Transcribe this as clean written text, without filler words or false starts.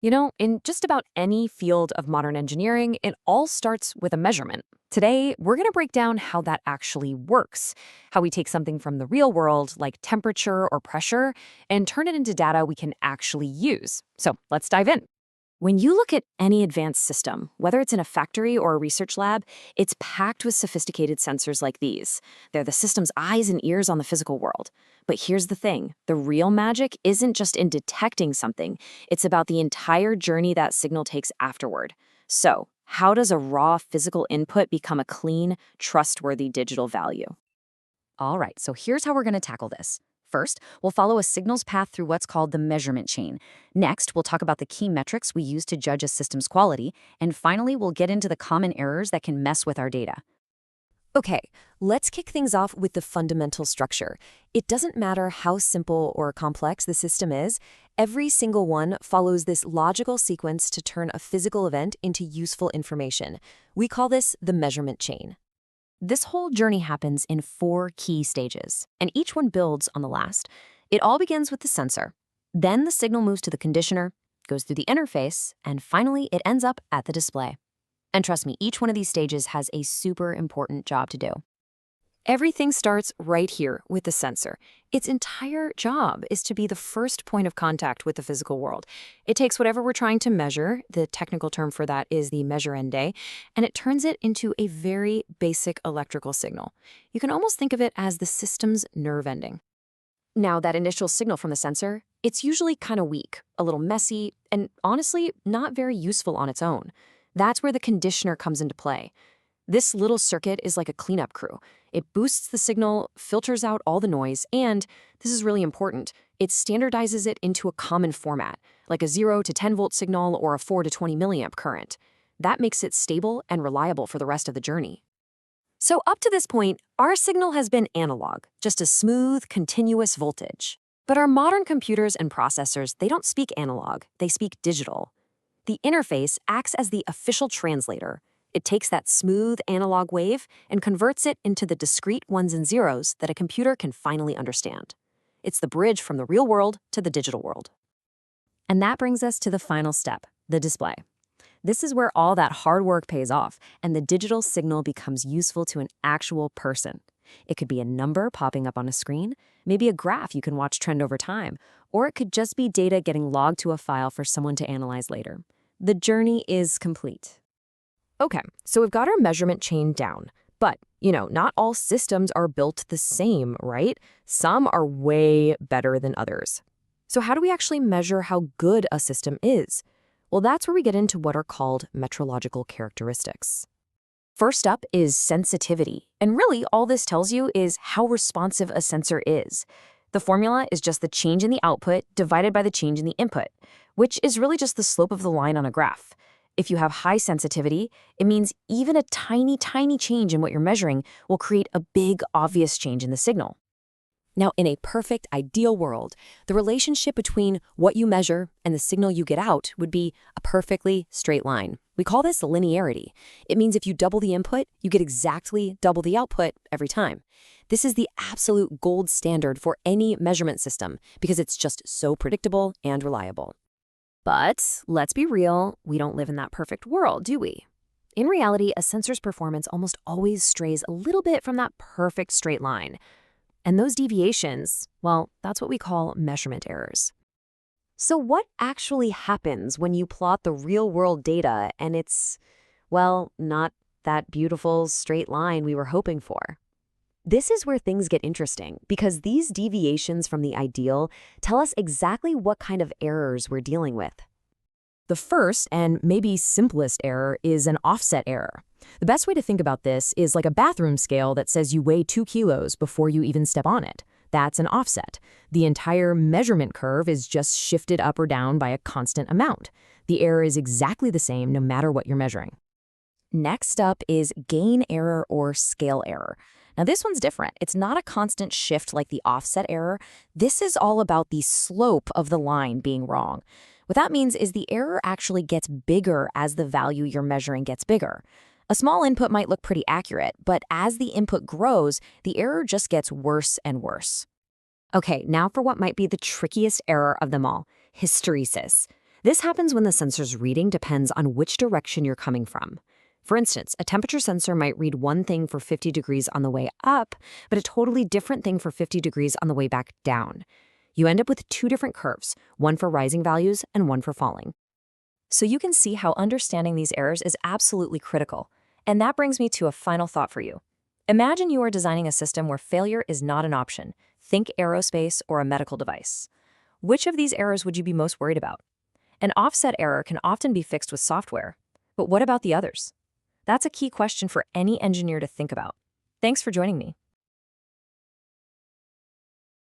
You know, in just about any field of modern engineering, it all starts with a measurement. Today, we're going to break down how that actually works, how we take something from the real world, like temperature or pressure, and turn it into data we can actually use. So let's dive in. When you look at any advanced system, whether it's in a factory or a research lab, it's packed with sophisticated sensors like these. They're the system's eyes and ears on the physical world. But here's the thing, the real magic isn't just in detecting something, it's about the entire journey that signal takes afterward. So, how does a raw physical input become a clean, trustworthy digital value? All right, so here's how we're going to tackle this. First, we'll follow a signal's path through what's called the measurement chain. Next, we'll talk about the key metrics we use to judge a system's quality. And finally, we'll get into the common errors that can mess with our data. Okay, let's kick things off with the fundamental structure. It doesn't matter how simple or complex the system is, every single one follows this logical sequence to turn a physical event into useful information. We call this the measurement chain. This whole journey happens in 4 key stages, and each one builds on the last. It all begins with the sensor. Then the signal moves to the conditioner, goes through the interface, and finally it ends up at the display. And trust me, each one of these stages has a super important job to do. Everything starts right here with the sensor. Its entire job is to be the first point of contact with the physical world. It takes whatever we're trying to measure, the technical term for that is the measure Onde, and it turns it into a very basic electrical signal. You can almost think of it as the system's nerve ending. Now, that initial signal from the sensor, it's usually kind of weak, a little messy, and honestly, not very useful on its own. That's where the conditioner comes into play. This little circuit is like a cleanup crew. It boosts the signal, filters out all the noise, and, this is really important, it standardizes it into a common format, like a 0 to 10 volt signal or a 4 to 20 milliamp current. That makes it stable and reliable for the rest of the journey. So up to this point, our signal has been analog, just a smooth, continuous voltage. But our modern computers and processors, they don't speak analog, they speak digital. The interface acts as the official translator. It takes that smooth analog wave and converts it into the discrete ones and zeros that a computer can finally understand. It's the bridge from the real world to the digital world. And that brings us to the final step, the display. This is where all that hard work pays off, and the digital signal becomes useful to an actual person. It could be a number popping up on a screen, maybe a graph you can watch trend over time, or it could just be data getting logged to a file for someone to analyze later. The journey is complete. Okay, so we've got our measurement chain down. But, not all systems are built the same, right? Some are way better than others. So how do we actually measure how good a system is? Well, that's where we get into what are called metrological characteristics. First up is sensitivity. And really, all this tells you is how responsive a sensor is. The formula is just the change in the output divided by the change in the input, which is really just the slope of the line on a graph. If you have high sensitivity, it means even a tiny, tiny change in what you're measuring will create a big, obvious change in the signal. Now, in a perfect, ideal world, the relationship between what you measure and the signal you get out would be a perfectly straight line. We call this linearity. It means if you double the input, you get exactly double the output every time. This is the absolute gold standard for any measurement system because it's just so predictable and reliable. But let's be real, we don't live in that perfect world, do we? In reality, a sensor's performance almost always strays a little bit from that perfect straight line. And those deviations, well, that's what we call measurement errors. So what actually happens when you plot the real-world data and it's, well, not that beautiful straight line we were hoping for? This is where things get interesting because these deviations from the ideal tell us exactly what kind of errors we're dealing with. The first and maybe simplest error is an offset error. The best way to think about this is like a bathroom scale that says you weigh 2 kilos before you even step on it. That's an offset. The entire measurement curve is just shifted up or down by a constant amount. The error is exactly the same no matter what you're measuring. Next up is gain error or scale error. Now this one's different. It's not a constant shift like the offset error. This is all about the slope of the line being wrong. What that means is the error actually gets bigger as the value you're measuring gets bigger. A small input might look pretty accurate, but as the input grows, the error just gets worse and worse. Okay, now for what might be the trickiest error of them all, hysteresis. This happens when the sensor's reading depends on which direction you're coming from. For instance, a temperature sensor might read one thing for 50 degrees on the way up, but a totally different thing for 50 degrees on the way back down. You end up with two different curves, one for rising values and one for falling. So you can see how understanding these errors is absolutely critical. And that brings me to a final thought for you. Imagine you are designing a system where failure is not an option. Think aerospace or a medical device. Which of these errors would you be most worried about? An offset error can often be fixed with software. But what about the others? That's a key question for any engineer to think about. Thanks for joining me.